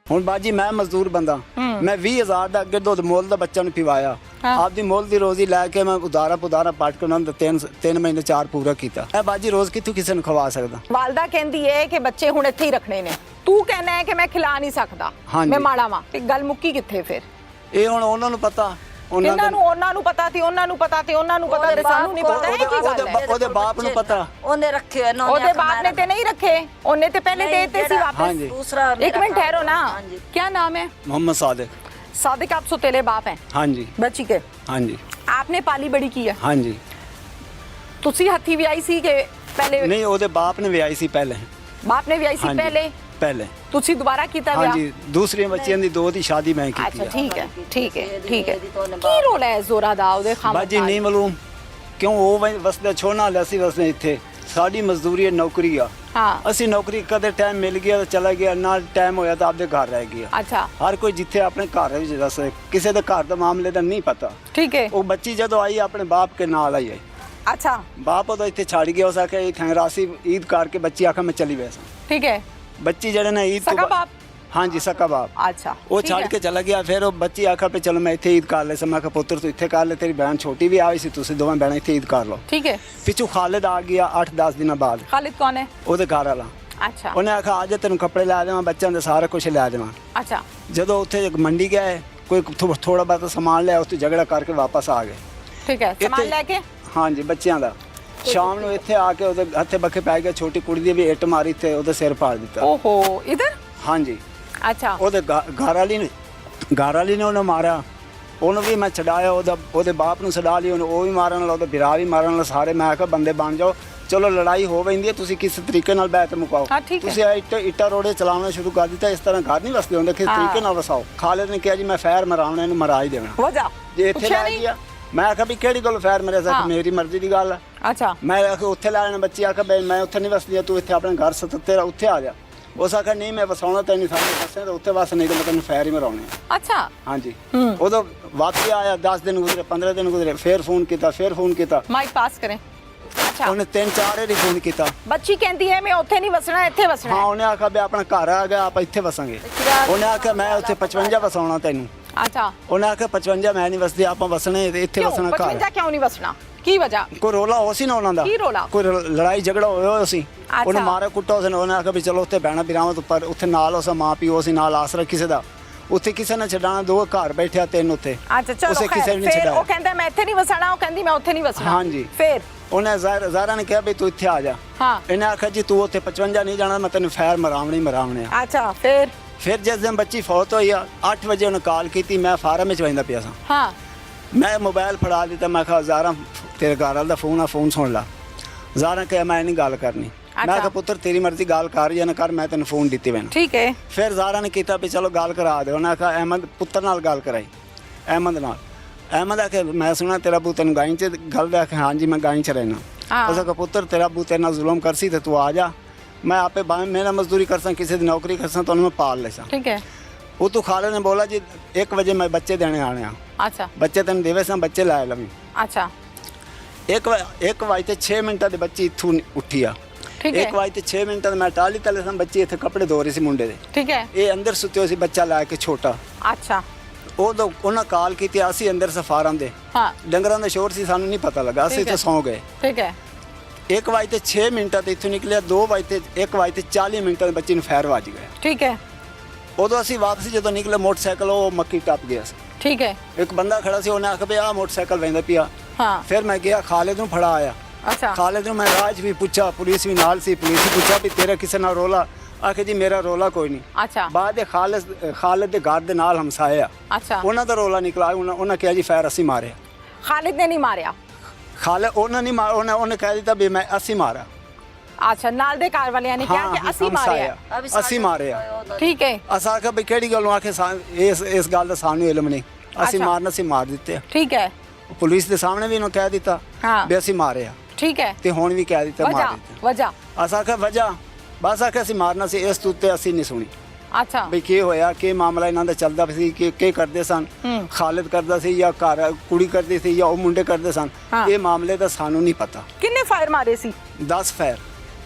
ਹੁਣ ਬਾਜੀ ਮੈਂ ਮਜ਼ਦੂਰ ਬੰਦਾ, ਮੈਂ 20,000 ਦਾ ਅੱਗੇ ਦੁੱਧ ਮੁੱਲ ਦਾ ਬੱਚਾ ਨੂੰ ਪਿਵਾਇਆ, ਆਪਦੀ ਮੁੱਲ ਦੀ ਰੋਜ਼ੀ ਲੈ ਕੇ ਮੈਂ ਉਦਾਰਾ ਪੱਟ ਕੇ ਉਹਨਾਂ ਨੂੰ 3 ਮਹੀਨੇ 4 ਪੂਰਾ ਕੀਤਾ। ਇਹ ਬਾਜੀ ਰੋਜ਼ ਕਿੱਥੋਂ ਕਿਸੇ ਨੂੰ ਖਵਾ ਸਕਦਾ। ਵਾਲਦਾ ਕਹਿੰਦੀ ਹੈ ਕਿ ਬੱਚੇ ਹੁਣ ਇੱਥੇ ਹੀ ਰੱਖਣੇ ਨੇ, ਤੂੰ ਕਹਿੰਦਾ ਹੈ ਕਿ ਮੈਂ ਖਿਲਾ ਨਹੀਂ ਸਕਦਾ, ਮੈਂ ਮਾੜਾ ਵਾਂ, ਤੇ ਗੱਲ ਮੁੱਕੀ ਕਿੱਥੇ ਫਿਰ? ਇਹ ਹੁਣ ਉਹਨਾਂ ਨੂੰ ਪਤਾ, ਉਹਨਾਂ ਨੂੰ ਪਤਾ ਤੇ ਉਹਨਾਂ ਨੂੰ ਪਤਾ ਤੇ ਉਹਨਾਂ ਨੂੰ ਪਤਾ ਤੇ ਸਾਨੂੰ ਨਹੀਂ ਪਤਾ। ਇਹ ਕੀ ਗੱਲ ਹੈ? ਉਹਦੇ ਬਾਪ ਨੂੰ ਪਤਾ, ਉਹਨੇ ਰੱਖੇ ਹੋਏ ਨੇ। ਉਹਦੇ ਬਾਪ ਨੇ ਤੇ ਨਹੀਂ ਰੱਖੇ, ਉਹਨੇ ਤੇ ਪਹਿਲੇ ਦੇ ਦਿੱਤੇ ਸੀ वापस। दूसरा एक मिनट ठहरो ना, क्या नाम है? मोहम्मद सादिक। सादिक आप सौतेले बाप हैं? हाँ जी। बच्ची के? हाँ जी। आपने पाली बड़ी की है? हाँ जी। तुसी हथी विआई सी के पहले? नहीं, ओदे बाप ने विआई सी पहले। बाप ने विआई सी पहले? पहले। तुसी दोबारा कीता विआह? हाँ जी, दूसरी बच्चियां दी 2 दी शादी मैं की। अच्छा ठीक है ठीक है ठीक है। की रोल है जोरा दा ओदे खामद? बाजी नहीं मालूम क्यों वो वसदा छोड़ना लसी वसने इत्थे साडी मजदूरी है, नौकरी आ। हाँ। ਅਸੀਂ ਨੌਕਰੀ ਕਦੇ ਟਾਈਮ ਮਿਲ ਗਿਆ ਤਾਂ ਚਲਾ ਗਿਆ, ਨਾ ਟਾਈਮ ਹੋਇਆ ਤਾਂ ਆਪਦੇ ਘਰ ਰਹਿ ਗਿਆ। अच्छा ਹਰ ਕੋਈ ਜਿੱਥੇ ਆਪਣੇ ਘਰ ਵਿੱਚ ਦੱਸ, ਕਿਸੇ ਦੇ ਘਰ ਦਾ ਮਾਮਲੇ ਦਾ ਨਹੀਂ ਪਤਾ। ठीक है। ਉਹ ਬੱਚੀ ਜਦੋਂ ਆਈ ਆਪਣੇ ਬਾਪ ਕੇ ਨਾਲ ਆਈ ਹੈ। अच्छा ਬਾਪ ਉਹਦਾ ਇੱਥੇ ਛੱਡ ਗਿਆ, ਉਸ ਆਖਿਆ ਇੱਥੇ ਰਾਸੀ ਈਦ ਕਰਕੇ ਬੱਚੀ ਆਖਾ ਮੈਂ ਚਲੀ ਵੈਸਾ। ठीक है। ਬੱਚੀ ਜਿਹੜੇ ਨੇ ਈਦ सगा बाप? हाँ जी, सका बाप। अच्छा वो छड़ के चला गया, फिर वो बच्ची आखा पे चलो मैं इत्थे ईद कर ले। मैं पुत्र तू इत्थे कर ले, तेरी बहन छोटी भी आई सी, तुसी दोवें बहन इत्थे ईद कर लो। ठीक है। पिछू खालिद आ गया 8-10 दिन बाद। खालिद कौन है? ਉਹਦੇ ਘਰ ਵਾਲਾ। अच्छा ਉਹਨੇ ਆਖਾ ਆ ਜਾ ਤੈਨੂੰ ਕੱਪੜੇ ਲੈ ਦੇਵਾਂ, ਬੱਚਿਆਂ ਦੇ ਸਾਰਾ ਕੁਝ ਲੈ ਦੇਵਾਂ। अच्छा ਜਦੋਂ ਉੱਥੇ ਮੰਡੀ ਗਏ, ਕੋਈ ਥੋੜਾ ਬਹੁਤ ਸਮਾਨ ਲਿਆ, ਉਸ ਤੋਂ ਝਗੜਾ ਕਰਕੇ ਵਾਪਸ ਆ ਗਏ। ठीक है। सामान लेके? हाँ जी, ਬੱਚਿਆਂ ਦਾ। ਸ਼ਾਮ ਨੂੰ ਇੱਥੇ ਆ ਕੇ ਉਹਦੇ ਹੱਥੇ ਬੱਖੇ ਪੈ ਗਿਆ, ਛੋਟੀ ਕੁੜੀ ਦੀ ਵੀ ਇੱਟ ਮਾਰੀ ਤੇ ਉਹਦੇ ਸਿਰ ਪਾੜ ਦਿੱਤਾ। ओहो इधर? हाँ जी। अच्छा ਉਹਦੇ ਘਰ ਵਾਲੀ ਨੇ ਉਹਨੂੰ ਮਾਰਿਆ, ਉਹਨੂੰ ਵੀ ਮੈਂ ਛਡਾਇਆ, ਉਹਦੇ ਬਾਪ ਨੂੰ ਛਡਾ ਲਈ, ਉਹਨੂੰ ਉਹ ਵੀ ਮਾਰਨ ਵਾਲਾ, ਉਹਦਾ ਭਰਾ ਵੀ ਮਾਰਨ ਵਾਲਾ, ਸਾਰੇ। ਮੈਂ ਕਿਹਾ ਬੰਦੇ ਬਣ ਜਾਓ, ਚਲੋ ਲੜਾਈ ਹੋ ਪੈਂਦੀ ਹੈ, ਤੁਸੀਂ ਕਿਸ ਤਰੀਕੇ ਨਾਲ ਬੈਠ ਮੁਕਾਓ। ਹਾਂ ਠੀਕ ਹੈ। ਤੁਸੀਂ ਇੱਟਾਂ ਰੋੜੇ ਚਲਾਉਣਾ ਸ਼ੁਰੂ ਕਰ ਦਿੱਤਾ, ਇਸ ਤਰ੍ਹਾਂ ਘਰ ਨਹੀਂ ਵਸਦੇ ਹੁੰਦੇ, ਕਿਸ ਤਰੀਕੇ ਨਾਲ ਵਸਾਓ। ਖਾਲਿਦ ਨੇ ਕਿਹਾ ਜੀ ਮੈਂ ਫੈਰ ਮਰਾਉਣਾ, ਇਹਨੂੰ ਮਰਾ ਹੀ ਦੇਣਾ। ਵਜਾ ਜੇ ਇੱਥੇ ਲੈ ਗਿਆ, ਮੈਂ ਆਖਿਆ ਵੀ ਕਿਹੜੀ ਗੱਲ ਫੈਰ ਮਰਿਆ ਸਕ, ਮੇਰੀ ਮਰਜ਼ੀ ਦੀ ਗੱਲ ਹੈ। अच्छा ਮੈਂ ਆਖਿਆ ਉੱਥੇ ਲੈ ਲੈਣਾ, ਬੱਚੀ ਆਖਿਆ ਬਈ ਮੈਂ ਉੱਥੇ ਨਹੀਂ ਵਸਦੀ, ਤੂੰ ਇੱਥੇ ਆਪਣੇ ਘਰ ਤੇਰਾ ਉੱਥੇ ਆ ਜਾ। ਉਸ ਆਖਿਆ ਨਹੀਂ ਮੈਂ ਵਸਾਉਣਾ ਤੈਨੂੰ, ਸਾਨੂੰ ਦੱਸਿਆ ਤਾਂ ਉੱਥੇ ਵਸ, ਨਹੀਂ ਤਾਂ ਮੈਂ ਤੈਨੂੰ ਫੈਰ ਹੀ ਮਰਾਉਣੇ। अच्छा हाँ जी। उदो वापसी आया, 10 दिन गुजरे, 15 दिन गुजरे, फिर फोन किया। माइक पास करें। अच्छा उन्हें 3-4 बार फोन किया। बच्ची कहती है मैं उत्थे नहीं वसना, इत्थे वसना। हाँ, उन्हें आखा भी अपना घर आ गया, आप इत्थे वसांगे। उन्हें आखा मैं उत्थे 55 वसाउणा तैनू। अच्छा उन्हें आखा 55 मैं नहीं वसदी, आप वसने इत्थे वसना घर। 55 क्यों नहीं वसना, की वजह? कोई रोला हो सी ना उन्हां दा, की रोला? कोई लड़ाई झगड़ा होया सी, उन्हें अच्छा। मारा कुट्टा उसे। उन्हें आखा भी चलो उत्थे बहना बिरावत पर उत्थे नाल उस मां पिओ सी, नाल आसरा किसे दा, ਉੱਥੇ ਕਿਸੇ ਨੇ ਛਡਾਣਾ, 2 ਘਰ ਬੈਠਿਆ, 3 ਉੱਥੇ। ਅੱਛਾ ਚਲੋ ਉਸੇ ਕਿਸੇ ਨੇ ਫਿਰ ਛਡਾਇਆ। ਉਹ ਕਹਿੰਦਾ ਮੈਂ ਇੱਥੇ ਨਹੀਂ ਵਸਣਾ, ਉਹ ਕਹਿੰਦੀ ਮੈਂ ਉੱਥੇ ਨਹੀਂ ਵਸਣਾ। ਹਾਂ ਜੀ। ਫਿਰ ਉਹਨੇ ਜ਼ਾਰਾ ਨੇ ਕਿਹਾ ਵੀ ਤੂੰ ਇੱਥੇ ਆ ਜਾ। ਹਾਂ। ਇਹਨੇ ਆਖਿਆ ਜੀ ਤੂੰ ਉੱਥੇ 55 ਨਹੀਂ ਜਾਣਾ, ਮੈਂ ਤੈਨੂੰ ਫੈਰ ਮਰਾਵਣੇ ਆ। ਅੱਛਾ ਫਿਰ ਜਿਸ ਦਿਨ ਬੱਚੀ ਫੌਤ ਹੋਈ ਆ, 8 ਵਜੇ ਉਹਨੇ ਕਾਲ ਕੀਤੀ, ਮੈਂ ਫਾਰਮ ਵਿੱਚ ਵਜਦਾ ਪਿਆ ਸਾਂ। ਹਾਂ ਮੈਂ ਮੋਬਾਈਲ ਫੜਾ ਦਿੱਤਾ, ਮੈਂ ਕਿਹਾ ਜ਼ਾਰਾ ਤੇਰੇ ਘਰ ਵਾਲਾ ਦਾ ਫੋਨ ਆ, ਫੋਨ ਸੁਣ ਲਾ। ਜ਼ਾਰਾ ਕਿਹਾ ਮੈਂ ਨਹੀਂ ਗੱਲ ਕਰਨੀ। ਮੈਂ ਕਿਹਾ ਪੁੱਤਰ ਤੇਰੀ ਮਰਜ਼ੀ, ਗੱਲ ਕਰ ਜਾਂ ਨਾ ਕਰ, ਮੈਂ ਤੈਨੂੰ ਫੋਨ ਦਿੱਤੀ ਮੈਨੂੰ। ਠੀਕ ਹੈ। ਫਿਰ ਜ਼ਾਰਾ ਨੇ ਕੀਤਾ ਵੀ ਚਲੋ ਗੱਲ ਕਰਾ ਦੇ। ਉਹਨੇ ਆਖਿਆ ਅਹਿਮਦ ਪੁੱਤਰ ਨਾਲ ਗੱਲ ਕਰਾਈ, ਅਹਿਮਦ ਨਾਲ। ਅਹਿਮਦ ਆਖਿਆ ਮੈਂ ਸੁਣਾ ਤੇਰਾ ਬੂ ਤੈਨੂੰ ਗਾਈ 'ਚ ਗੱਲ ਦਾ। ਹਾਂ ਜੀ ਮੈਂ ਗਾਈ 'ਚ ਰਹਿਣਾ। ਉਸ ਆਖਿਆ ਪੁੱਤਰ ਤੇਰਾ ਬੂ ਤੇਰੇ ਨਾਲ ਜ਼ੁਲਮ ਕਰਸੀ ਤੇ ਤੂੰ ਆ ਜਾ, मैं आपे मेहनत मजदूरी करसा, किसी की नौकरी करसा, तो मैं पाल लेसा। ठीक है। वो तो खालिद ने बोला जी 1 बजे मैं बच्चे देने आने आ। अच्छा। बच्चे तेन देवे सा, बच्चे लाए लवी। अच्छा। 1 बजे 6 मिनट के बच्ची इत्थों उठी आ। 1 बजे 6 मिनट मैं टाली तले सा, बच्ची इत्थे कपड़े धो रही सी मुंडे दे। ठीक है। ये अंदर सुते हो सी, बच्चा लैके छोटा। अच्छा। उदो उन्हें काल की, असी अंदर सफारां दे डंगरां दा शोर सी, सानू नहीं पता लगा, असी तो सौ गए। ठीक है। 1 बजे 6 मिनट इतों निकलिया, 1 बजे 40 मिनट बच्ची ਨੂੰ ਫੈਰ ਵੱਜ ਗਿਆ। ਠੀਕ ਹੈ। ਉਦੋਂ ਅਸੀਂ ਵਾਪਸੀ ਜਦੋਂ ਨਿਕਲੇ, ਮੋਟਰਸਾਈਕਲ ਉਹ ਮੱਕੀ ਟੱਪ ਗਿਆ ਸੀ। ਠੀਕ ਹੈ। ਇੱਕ ਬੰਦਾ ਖੜਾ ਸੀ, ਉਹਨੇ ਆਖਿਆ ਵੀ ਆਹ ਮੋਟਰਸਾਈਕਲ ਵੈਂਦਾ ਪਿਆ। ਹਾਂ। ਫਿਰ ਮੈਂ ਗਿਆ, ਖਾਲਿਦ ਨੂੰ ਫੜਾ ਆਇਆ। ਅੱਛਾ। ਖਾਲਿਦ ਨੂੰ ਮੈਂ ਰਾਜ ਵੀ ਪੁੱਛਿਆ, ਪੁਲਿਸ ਵੀ ਨਾਲ ਸੀ, ਪੁਲਿਸ ਵੀ ਪੁੱਛਿਆ ਵੀ ਤੇਰਾ ਕਿਸੇ ਨਾਲ ਰੋਲਾ? ਆਖੇ ਜੀ ਮੇਰਾ ਰੋਲਾ ਕੋਈ ਨਹੀਂ। ਅੱਛਾ। ਬਾਅਦ ਖਾਲਿਦ ਦੇ ਘਰ ਦੇ ਨਾਲ ਹਮਸਾਏ ਆ। ਅੱਛਾ। ਉਹਨਾਂ ਦਾ ਰੋਲਾ ਨਿਕਲਾ, ਉਹਨਾਂ ਕਿਹਾ ਜੀ ਫੈਰ ਅਸੀਂ ਮਾਰਿਆ। ਖਾਲਿਦ ਨੇ ਨਹੀਂ ਮਾਰਿਆ। ਖਾਲਿਦ ਉਹਨਾਂ ਨਹੀਂ ਮਾਰਿਆ, ਉਹਨੇ ਕਹਿ ਦਿੱਤਾ ਵੀ ਮੈਂ ਅਸੀਂ ਮਾਰਿਆ। अच्छा नाल दे कार वालियां ने क्या कि ਅਸੀਂ ਮਾਰਿਆ। ਅਸੀਂ ਮਾਰਿਆ। ਠੀਕ ਹੈ। ਅਸਾਂ ਕਿ ਬਈ ਕਿਹੜੀ ਗੱਲੋਂ ਆਖੇ ਇਸ ਗੱਲ ਦਾ ਸਾਨੂੰ ਇਲਮ ਨਹੀਂ, ਅਸੀਂ ਮਾਰਨਾ ਸੀ, ਮਾਰ ਦਿੱਤੇ। ਠੀਕ ਹੈ। ਪੁਲਿਸ ਦੇ ਸਾਹਮਣੇ ਵੀ ਇਹਨੂੰ ਕਹਿ ਦਿੱਤਾ ਵੀ ਅਸੀਂ ਮਾਰਿਆ। ਠੀਕ ਹੈ। ਤੇ ਹੁਣ ਵੀ ਕਹਿ ਦਿੱਤਾ ਮਾਰ ਦਿੱਤਾ। ਵਜ੍ਹਾ ਅਸਾਂ ਕਿ ਵਜ੍ਹਾ ਬਸ ਆਖੇ ਅਸੀਂ ਮਾਰਨਾ ਸੀ, ਇਸ ਤੋਂ ਉੱਤੇ ਅਸੀਂ ਨਹੀਂ ਸੁਣੀ। ਅੱਛਾ। ਵੀ ਕੀ ਹੋਇਆ, ਕੀ ਮਾਮਲਾ ਇਹਨਾਂ ਦਾ ਚੱਲਦਾ ਸੀ, ਕੀ ਕਰਦੇ ਸਨ, ਖਾਲਿਦ ਕਰਦਾ ਸੀ ਜਾਂ ਘਰ ਕੁੜੀ ਕਰਦੀ ਸੀ ਜਾਂ ਉਹ ਮੁੰਡੇ ਕਰਦੇ ਸਨ, ਇਹ ਮਾਮਲੇ ਦਾ ਸਾਨੂੰ ਨਹੀਂ ਪਤਾ। ਕਿੰਨੇ ਫਾਇਰ ਮਾਰੇ ਸੀ? 10 ਫਾਇਰ।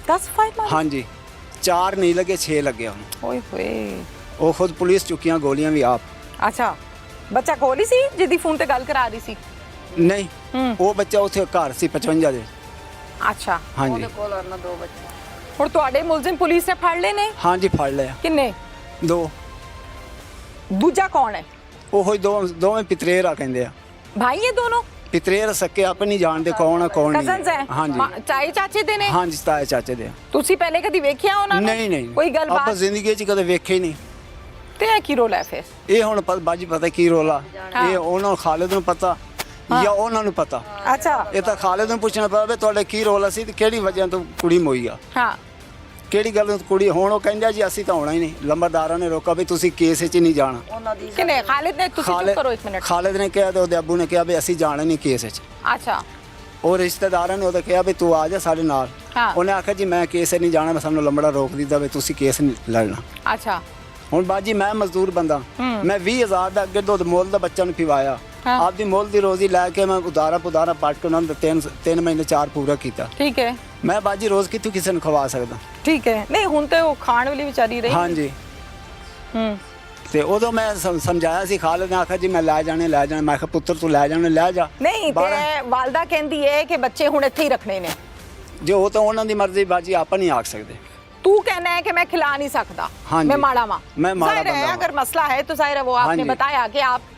10 ਫਾਇਰ ਮਾਰੇ? ਹਾਂਜੀ। 4 ਨਹੀਂ ਲੱਗੇ, 6 ਲੱਗੇ ਉਹਨੂੰ। ਓਏ ਹੋਏ। ਉਹ ਖੁਦ ਪੁਲਿਸ ਚੁੱਕੀਆਂ ਗੋਲੀਆਂ ਵੀ ਆਪ। ਅੱਛਾ, ਬੱਚਾ ਕੋਲ ਹੀ ਸੀ ਜਿਹਦੀ ਫੋਨ ਤੇ ਗੱਲ ਕਰਾ ਰਹੀ ਸੀ? ਨਹੀਂ, ਉਹ ਬੱਚਾ ਉੱਥੇ ਘਰ ਸੀ 55 ਦੇ। ਅੱਛਾ, ਹਾਂਜੀ। ਉਹਦੇ ਕੋਲ ਉਹਨਾਂ ਦੋ ਬੱਚੇ। ਹੁਣ ਤੁਹਾਡੇ ਮੁਲਜ਼ਮ ਪੁਲਿਸ ਨੇ ਫੜ ਲਏ ਨੇ? ਹਾਂਜੀ ਫੜ ਲਿਆ। ਕਿੰਨੇ? 2। ਦੂਜਾ ਕੌਣ ਹੈ? ਉਹ ਦੋਵੇਂ ਪਿਤਰੇਰ ਆ ਕਹਿੰਦੇ ਆ। ਭਾਈ ਇਹ ਦੋਨੋਂ ਪਿਤਰੇਰ ਸਕੇ ਆਪ ਨਹੀਂ ਜਾਣਦੇ ਕੌਣ ਆ ਕੌਣ ਨਹੀਂ। ਕਜ਼ਨਸ ਹੈ? ਹਾਂਜੀ। ਚਾਚੇ ਚਾਚੇ ਦੇ ਨੇ? ਹਾਂਜੀ ਤਾਏ ਚਾਚੇ ਦੇ। ਤੁਸੀਂ ਪਹਿਲੇ ਕਦੀ ਵੇਖਿਆ ਉਹਨਾਂ ਨੂੰ? ਨਹੀਂ ਕੋਈ ਗੱਲਬਾਤ? ਆਪਾਂ ਜ਼ਿੰਦਗੀ 'ਚ ਕਦੇ ਵੇਖੇ ਹੀ ਨਹੀਂ। ਤੇ ਇਹ ਕੀ ਰੋਲ ਹੈ ਫਿਰ? ਇਹ ਹੁਣ ਬਾਜੀ ਪਤਾ ਕੀ ਰੋਲਾ, ਇਹ ਉਹਨਾਂ ਨੂੰ ਖਾਲਿਦ ਨੂੰ ਪਤਾ ਜਾਂ ਉਹਨਾਂ ਨੂੰ ਪਤਾ। ਅੱਛਾ, ਇਹ ਤਾਂ ਖਾਲਿਦ ਨੂੰ ਪੁੱਛਣਾ ਪਵੇ ਤੁਹਾਡੇ ਕੀ ਰੋਲ ਸੀ ਤੇ ਕਿਹੜੀ ਵਜ੍ਹਾ ਤੋਂ ਕੁੜੀ ਮੋਈ ਆ। ਹਾਂ, ਕਿਹੜੀ ਗੱਲ ਤੋਂ ਕੁੜੀ। ਹੁਣ ਉਹ ਕਹਿੰਦਾ ਜੀ ਅਸੀਂ ਤਾਂ ਆਉਣਾ ਹੀ ਨਹੀਂ, ਲੰਬਰਦਾਰਾਂ ਨੇ ਰੋਕਾ ਵੀ ਤੁਸੀਂ ਕੇਸ 'ਚ ਨਹੀਂ ਜਾਣਾ। ਉਹਨਾਂ ਦੀ ਕਿਨੇ? ਖਾਲਿਦ ਨੇ? ਤੁਸੀਂ ਚੁੱਪ ਕਰੋ ਇੱਕ ਮਿੰਟ। ਖਾਲਿਦ ਨੇ ਕਿਹਾ ਤੇ ਉਹਦੇ ਅੱਬੂ ਨੇ ਕਿਹਾ ਵੀ ਅਸੀਂ ਜਾਣਾ ਨਹੀਂ ਕੇਸ 'ਚ। ਅੱਛਾ, ਉਹ ਰਿਸ਼ਤੇਦਾਰਾਂ ਨੇ ਉਹਦਾ ਕਿਹਾ ਵੀ ਤੂੰ ਆ ਜਾ ਸਾਡੇ ਨਾਲ। ਹਾਂ। ਉਹਨੇ ਆਖਿਆ ਜੀ ਮੈਂ ਕੇਸ 'ਚ ਨਹੀਂ ਜਾਣਾ, ਮੈਂ ਸਾਨੂੰ ਲੰਬੜਾ ਰੋਕ ਦਿੱਤਾ ਵੀ ਤੁਸੀਂ ਕੇਸ ਨਹੀਂ ਲੜਨਾ। ਅੱਛਾ। ਹੁਣ ਬਾਜੀ ਮੈਂ ਮਜ਼ਦੂਰ ਬੰਦਾ, ਮੈਂ 20,000 ਦਾ ਅੱਗੇ ਦੁੱਧ ਮੁੱਲ ਦਾ ਬੱਚਾ ਨੂੰ ਪਿਵਾਇਆ। ਆਪਦੀ ਮੁੱਲ ਦੀ ਰੋਜ਼ੀ ਲੈ ਕੇ ਮੈਂ ਉਦਾਰਾ ਪੱਟ ਕੇ ਉਹਨਾਂ ਦਾ 3 ਮਹੀਨੇ 4 ਪੂਰਾ ਕੀਤਾ। ਠੀਕ ਹੈ। ਮੈਂ ਬਾਜੀ ਰੋਜ਼ ਕਿੱਥੋਂ ਕਿਸੇ ਨੂੰ ਖਵਾ ਸਕਦਾ। ਠੀਕ ਹੈ। ਨਹੀਂ ਹੁਣ ਤੇ ਉਹ ਖਾਣ ਵਾਲੀ ਵਿਚਾਰੀ ਰਹੀ। ਹਾਂਜੀ। ਤੇ ਉਦੋਂ ਮੈਂ ਸਮਝਾਇਆ ਸੀ, ਖਾਲਿਦ ਨੇ ਆਖਿਆ ਜੀ ਮੈਂ ਲੈ ਜਾਣੇ। ਮੈਂ ਕਿਹਾ ਪੁੱਤਰ ਤੂੰ ਲੈ ਜਾਣੇ ਲੈ ਜਾ। ਨਹੀਂ ਤੇ ਵਾਲਦਾ ਕਹਿੰਦੀ ਹੈ ਕਿ ਬੱਚੇ ਹੁਣ ਇੱਥੇ ਹੀ ਰੱਖਣੇ ਨੇ। ਜੇ ਉਹ ਤਾਂ ਉਹਨਾਂ ਦੀ ਮਰਜ਼ੀ ਬਾਜੀ, ਆਪਾਂ ਨਹੀਂ ਆਖ ਸਕਦੇ। तू कहना है कि मैं खिला नहीं सकता, हाँ मैं जी, माड़ा माँ। मैं माड़ा जाहिर है बंदा हूँ। अगर मसला है तो जाहिर है वो आपने जी। बताया कि आप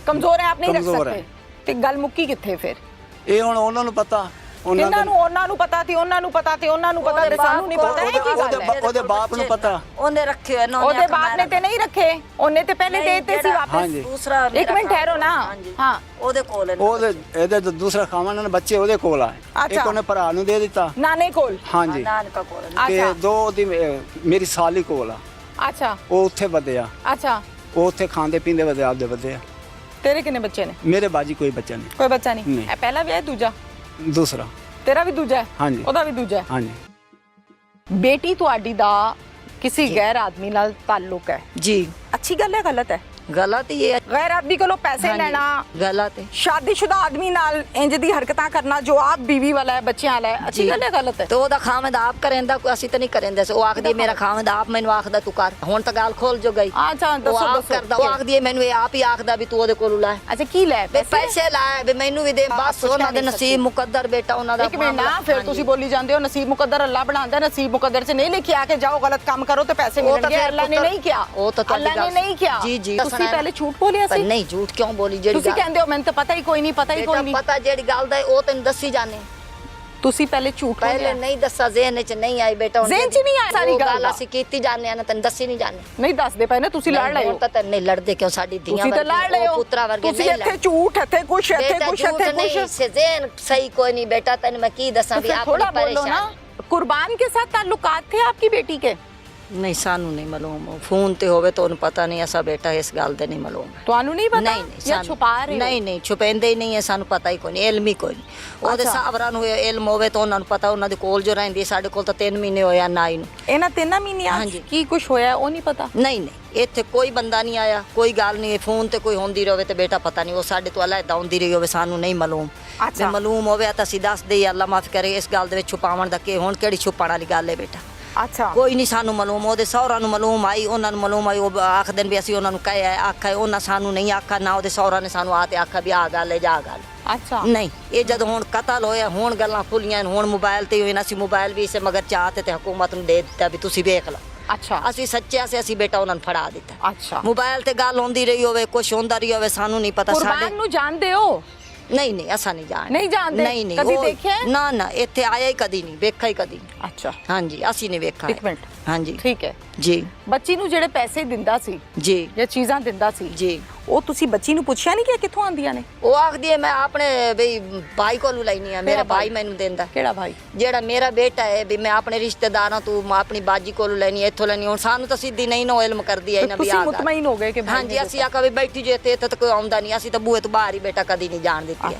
कमजोर हैं, आप नहीं रख कमजोर सकते। ते गल मुक्की किथे फिर? ਇਹ ਹੁਣ ਉਹਨਾਂ ਨੂੰ ਪਤਾ। ਇਹਨਾਂ ਨੂੰ ਉਹਨਾਂ ਨੂੰ ਪਤਾ ਸੀ, ਉਹਨਾਂ ਨੂੰ ਪਤਾ ਤੇ ਉਹਨਾਂ ਨੂੰ ਪਤਾ ਤੇ ਸਾਨੂੰ ਨਹੀਂ ਪਤਾ। ਇਹ ਕੀ ਗੱਲ ਹੈ? ਉਹਦੇ ਬਾਪ ਨੂੰ ਪਤਾ। ਉਹਨੇ ਰੱਖੇ ਹੋਏ ਨੇ। ਉਹਦੇ ਬਾਪ ਨੇ ਤੇ ਨਹੀਂ ਰੱਖੇ, ਉਹਨੇ ਤੇ ਪਹਿਲੇ ਦੇ ਦਿੱਤੇ ਸੀ ਵਾਪਸ। ਹਾਂਜੀ। ਦੂਸਰਾ ਇੱਕ ਮਿੰਟ ਠਹਿਰੋ ਨਾ। ਹਾਂ, ਉਹਦੇ ਕੋਲ ਉਹਦੇ ਇਹਦੇ ਦੂਸਰਾ ਖਾਵਾਂ ਨੇ ਬੱਚੇ ਉਹਦੇ ਕੋਲ ਆ। ਇੱਕ ਉਹਨੇ ਭਰਾ ਨੂੰ ਦੇ ਦਿੱਤਾ। ਨਾਨੇ ਕੋਲ? ਹਾਂਜੀ। ਨਾਨਕਾ ਕੋਲ। ਤੇ ਅੱਛਾ 2 ਦੀ ਮੇਰੀ ਸਾਲੀ ਕੋਲ ਆ। ਅੱਛਾ ਉਹ ਉੱਥੇ ਵਧਿਆ, ਅੱਛਾ। ਉਹ ਉੱਥੇ ਖਾਂਦੇ ਪੀਂਦੇ ਵਧੇ ਆਪਦੇ ਵਧੇ ਆ। ਤੇਰੇ ਕਿੰਨੇ ਬੱਚੇ ਨੇ? ਮੇਰੇ ਬਾਜੀ ਕੋਈ ਬੱਚਾ ਨਹੀਂ। ਕੋਈ ਬੱਚਾ ਨਹੀਂ? ਨਹੀਂ। ਇਹ ਪਹਿਲਾ ਵਿਆਹ ਹੈ ਦੂਜਾ? ਦੂਸਰਾ। ਤੇਰਾ ਵੀ ਦੂਜਾ ਹੈ? ਹਾਂਜੀ। ਉਹਦਾ ਵੀ ਦੂਜਾ ਹੈ? ਹਾਂਜੀ। ਬੇਟੀ ਤੁਹਾਡੀ ਦਾ ਕਿਸੇ ਗੈਰ ਆਦਮੀ ਨਾਲ ਤਾਲੁਕ ਹੈ ਜੀ। ਅੱਛੀ ਗੱਲ ਹੈ ਗਲਤ ਹੈ? ਗਲਤ ਹੀ ਹੈ। ਗੈਰ ਆਦਮੀ ਕੋਲੋਂ ਪੈਸੇ ਲੈਣਾ, ਗਲਤ ਹੈ। ਸ਼ਾਦੀशुदा ਆਦਮੀ ਨਾਲ ਇੰਜ ਦੀ ਹਰਕਤਾਂ ਕਰਨਾ ਜੋ ਆਪ ਬੀਵੀ ਵਾਲਾ ਹੈ, ਬੱਚਿਆਂ ਵਾਲਾ ਹੈ, ਅੱਛੀ ਗੱਲ ਹੈ ਗਲਤ ਹੈ? ਤੇ ਉਹਦਾ ਖਾਵੰਦ ਆਪ ਕਰੇਂਦਾ, ਕੋਈ ਅਸੀਂ ਤਾਂ ਨਹੀਂ ਕਰੇਂਦੇ। ਉਹ ਆਖਦੀ ਮੇਰਾ ਖਾਵੰਦ ਆਪ ਮੈਨੂੰ ਆਖਦਾ ਤੂੰ ਕਰ। ਹੁਣ ਤਾਂ ਗੱਲ ਖੋਲ ਜੋ ਗਈ। ਅੱਛਾ ਉਹ ਦੱਸੋ ਆਪ ਦੱਸੋ। ਕਰਦਾ, ਉਹ ਆਖਦੀ ਹੈ ਮੈਨੂੰ ਇਹ ਆਪ ਹੀ ਆਖਦਾ ਵੀ ਤੂੰ ਉਹਦੇ ਕੋਲੋਂ ਲੈ। ਅੱਛਾ ਕੀ ਲੈ? ਵੀ ਪੈਸੇ ਲਾਏ ਵੀ ਮੈਨੂੰ ਵੀ ਦੇ। ਬਸ ਉਹਨਾਂ ਦੇ ਨਸੀਬ ਮੁਕੱਦਰ ਬੇਟਾ ਉਹਨਾਂ ਦਾ। ਇੱਕ ਮਿੰਟ ਨਾ, ਫਿਰ ਤੁਸੀਂ ਬੋਲੀ ਜਾਂਦੇ ਹੋ ਨਸੀਬ ਮੁਕੱਦਰ ਅੱਲਾ ਬਣਾਉਂਦਾ। ਨਸੀਬ ਮੁਕੱਦਰ 'ਚ ਨਹੀਂ ਲਿਖਿਆ ਕਿ ਜਾਓ ਗਲਤ ਕੰਮ ਕਰੋ ਤੇ ਪੈਸੇ ਮਿਲਣਗੇ। ਅੱਲਾ ਨੇ ਨਹੀਂ ਕਿਹਾ। ਉਹ ਤਾਂ ਅੱਲਾ ਨੇ ਨਹੀਂ ਕਿਹਾ। ਜੀ ਜੀ। ਤੁਸੀਂ ਪਹਿਲੇ ਝੂਠ ਬੋਲਿਆ ਸੀ? ਨਹੀਂ ਝੂਠ ਕਿਉਂ ਬੋਲੀ? ਜਿਹੜੀ ਤੁਸੀਂ ਕਹਿੰਦੇ ਹੋ ਮੈਨੂੰ ਤਾਂ ਪਤਾ ਹੀ ਕੋਈ ਨਹੀਂ, ਪਤਾ ਹੀ ਕੋਈ ਨਹੀਂ। ਪਤਾ ਜਿਹੜੀ ਗੱਲ ਦਾ ਉਹ ਤੈਨੂੰ ਦੱਸੀ ਜਾਣੇ। ਤੁਸੀਂ ਪਹਿਲੇ ਝੂਠ ਪਹਿਲੇ ਨਹੀਂ ਦੱਸਾ, ਜ਼ਿਹਨ 'ਚ ਨਹੀਂ ਆਈ ਬੇਟਾ। ਜ਼ਿਹਨ 'ਚ ਨਹੀਂ ਆਈ ਸਾਰੀ ਗੱਲ। ਅਸੀਂ ਕੀਤੀ ਜਾਣੇ ਆ ਨਾ, ਤੈਨੂੰ ਦੱਸੀ ਨਹੀਂ ਜਾਣੇ। ਨਹੀਂ ਦੱਸਦੇ ਪਏ ਨਾ, ਤੁਸੀਂ ਲੜ ਲਏ ਹੋ। ਤਾਂ ਤੈਨੂੰ ਨਹੀਂ ਲੜਦੇ ਕਿਉਂ? ਸਾਡੀ ਧੀਆਂ ਤੁਸੀਂ ਤਾਂ ਲੜ ਲਏ ਹੋ ਪੁੱਤਰਾ ਵਰਗੇ ਤੁਸੀਂ। ਇੱਥੇ ਝੂਠ, ਇੱਥੇ ਕੁਛ, ਇੱਥੇ ਕੁਛ, ਇੱਥੇ ਕੁਛ। ਜ਼ਿਹਨ ਸਹੀ ਕੋਈ ਨਹੀਂ ਬੇਟਾ। ਤੈਨੂੰ ਮੈਂ ਕੀ ਦੱਸਾਂ ਵੀ ਆਪਣੀ थोड़ा बोलो ना। कुर्बान के साथ ताल्लुकात थे आपकी बेटी के? ਨਹੀਂ ਸਾਨੂੰ ਨਹੀਂ ਮਾਲੂਮ। ਫੋਨ ਤੇ ਹੋਵੇ ਤਾਂ ਉਹਨੂੰ ਪਤਾ ਨਹੀਂ। ਐਸਾ ਬੇਟਾ ਇਸ ਗੱਲ ਦੇ ਨਹੀਂ ਮਾਲੂਮ। ਤੁਹਾਨੂੰ ਨਹੀਂ ਪਤਾ? ਨਹੀਂ ਨਹੀਂ ਜਾਂ ਛੁਪਾ ਰਹੇ ਹੋ? ਨਹੀਂ ਨਹੀਂ ਛੁਪਾਉਂਦੇ ਹੀ ਨਹੀਂ ਹੈ। ਸਾਨੂੰ ਪਤਾ ਹੀ ਕੋਈ ਨਹੀਂ, ਇਲਮ ਹੀ ਕੋਈ ਨਹੀਂ। ਉਹਦੇ ਸਾਹਬਰਾਂ ਨੂੰ ਇਲਮ ਹੋਵੇ ਤਾਂ ਉਹਨਾਂ ਨੂੰ ਪਤਾ। ਉਹਨਾਂ ਦੇ ਕੋਲ ਜੋ ਰਹਿੰਦੀ, ਸਾਡੇ ਕੋਲ ਤਾਂ 3 ਮਹੀਨੇ ਹੋਇਆ ਨਾ ਹੀ ਨੂੰ। ਇਹਨਾਂ 3 ਮਹੀਨਿਆਂ ਹਾਂਜੀ। ਕੀ ਕੁਝ ਹੋਇਆ ਉਹ ਨਹੀਂ ਪਤਾ? ਨਹੀਂ ਨਹੀਂ ਇੱਥੇ ਕੋਈ ਬੰਦਾ ਨਹੀਂ ਆਇਆ, ਕੋਈ ਗੱਲ ਨਹੀਂ। ਫੋਨ ਤੇ ਕੋਈ ਹੁੰਦੀ ਰਹੇ ਤੇ ਬੇਟਾ ਪਤਾ ਨਹੀਂ। ਉਹ ਸਾਡੇ ਤੋਂ ਅਲੱਗ ਹੁੰਦੀ ਰਹੀ ਹੋਵੇ, ਸਾਨੂੰ ਨਹੀਂ ਮਾਲੂਮ। ਜੇ ਮਾਲੂਮ ਹੋਵੇ ਤਾਂ ਅਸੀਂ ਦੱਸ ਦੇਈਏ। ਅੱਲਾ ਮਾਫ ਕਰੇ। ਇਸ ਗੱਲ ਦੇ ਵਿੱਚ ਛੁਪਾਉਣ ਦਾ ਕੀ? ਹੁਣ ਕਿਹੜੀ ਛੁਪਾਉਣ ਵਾਲੀ ਗੱਲ ਹੈ ਬੇਟਾ? ਅੱਛਾ ਕੋਈ ਨਹੀਂ ਸਾਨੂੰ ਮਾਲੂਮ। ਉਹਦੇ ਸਹੁਰਾ ਨੂੰ ਮਾਲੂਮ ਆਈ, ਉਹਨਾਂ ਨੂੰ ਮਾਲੂਮ ਆਈ। ਉਹ ਆਖਦੇ ਨੇ ਵੀ ਅਸੀਂ ਉਹਨਾਂ ਨੂੰ ਕਹਿਆ ਆਖਿਆ। ਉਹਨਾਂ ਸਾਨੂੰ ਨਹੀਂ ਆਖਿਆ ਨਾ। ਉਹਦੇ ਸਹੁਰਾ ਨੇ ਸਾਨੂੰ ਆ ਤੇ ਆਖਿਆ ਵੀ ਆਹ ਗੱਲ ਹੈ ਜਾਂ ਗੱਲ। ਅੱਛਾ ਨਹੀਂ ਇਹ ਜਦੋਂ ਹੁਣ ਕਤਲ ਹੋਇਆ, ਹੁਣ ਗੱਲਾਂ ਖੁੱਲੀਆਂ। ਹੁਣ ਮੋਬਾਈਲ ਤੇ ਹੋਈ ਨਾ। ਅਸੀਂ ਮੋਬਾਈਲ ਵੀ ਇਸੇ ਮਗਰ ਚਾਹਤੇ ਤੇ ਹਕੂਮਤ ਨੂੰ ਦੇ ਦਿੱਤਾ ਵੀ ਤੁਸੀਂ ਵੇਖ ਲਓ। ਅੱਛਾ ਅਸੀਂ ਸੱਚਿਆ ਸੀ, ਅਸੀਂ ਬੇਟਾ ਉਹਨਾਂ ਨੂੰ ਫੜਾ ਦਿੱਤਾ। ਅੱਛਾ ਮੋਬਾਈਲ ਤੇ ਗੱਲ ਹੁੰਦੀ ਰਹੀ ਹੋਵੇ, ਕੁਛ ਹੁੰਦਾ ਰਹੀ ਹੋਵੇ, ਸਾਨੂੰ ਨਹੀਂ ਪਤਾ। ਕੁਰਬਾਨ ਨੂੰ ਜਾਣਦੇ ਹੋ? ਨਹੀਂ ਨਹੀਂ ਅਸਾਂ ਨਹੀਂ ਜਾਣਦੇ। ਨਹੀਂ ਜਾਣਦੇ? ਨਹੀਂ ਨਹੀਂ ਕਦੀ ਉਹ- ਦੇਖਿਆ? ਨਾ ਨਾ ਇੱਥੇ ਆਇਆ ਹੀ ਕਦੀ ਨਹੀਂ, ਵੇਖਿਆ ਹੀ ਕਦੀ ਨਹੀਂ। ਅੱਛਾ ਹਾਂਜੀ ਅਸੀਂ ਨਹੀਂ ਵੇਖਿਆ। ਇੱਕ ਮਿੰਟ। ਹਾਂਜੀ ਠੀਕ ਹੈ। ਜੀ ਬੱਚੀ ਨੂੰ ਜਿਹੜੇ ਪੈਸੇ ਦਿੰਦਾ ਸੀ ਜੀ ਜਾਂ ਚੀਜ਼ਾਂ ਦਿੰਦਾ ਸੀ, ਜੀ ਉਹ ਤੁਸੀਂ ਬੱਚੀ ਨੂੰ ਪੁੱਛਿਆ ਨਹੀਂ ਕਿ ਕਿੱਥੋਂ ਆਉਂਦੀਆਂ ਨੇ? ਉਹ ਆਖਦੀ ਹੈ ਮੈਂ ਆਪਣੇ ਬਈ ਭਾਈ ਕੋਲੋਂ ਲੈਣੀ ਆ। ਮੇਰਾ ਭਾਈ ਮੈਨੂੰ ਦਿੰਦਾ। ਕਿਹੜਾ ਭਾਈ? ਜਿਹੜਾ ਮੇਰਾ ਬੇਟਾ ਹੈ ਵੀ ਮੈਂ ਆਪਣੇ ਰਿਸ਼ਤੇਦਾਰਾਂ ਤੋਂ ਆਪਣੀ ਬਾਜੀ ਕੋਲੋਂ ਲੈਣੀ, ਇੱਥੋਂ ਲੈਣੀ। ਹੁਣ ਸਾਨੂੰ ਤਾਂ ਸਿੱਧੀ ਨਹੀਂ ਨੋ ਇਲਮ ਕਰਦੀ ਹੈ ਨਾ ਵੀ ਤੁਸੀਂ ਆ ਮੁਤਮਈਨ ਹੋ ਗਏ ਕਿ ਭਾਈ ਹਾਂਜੀ ਅਸੀਂ ਆਖਾ ਵੀ ਬੈਠੀ ਜੇ ਇੱਥੇ ਤਾਂ ਕੋਈ ਆਉਂਦਾ ਨਹੀਂ। ਅਸੀਂ ਤਾਂ ਬੂਹੇ ਤੋਂ ਬਾਹਰ ਹੀ ਬੇਟਾ ਕਦੀ ਨਹੀਂ ਜਾਣ ਦਿੱਤੀ ਹੈ।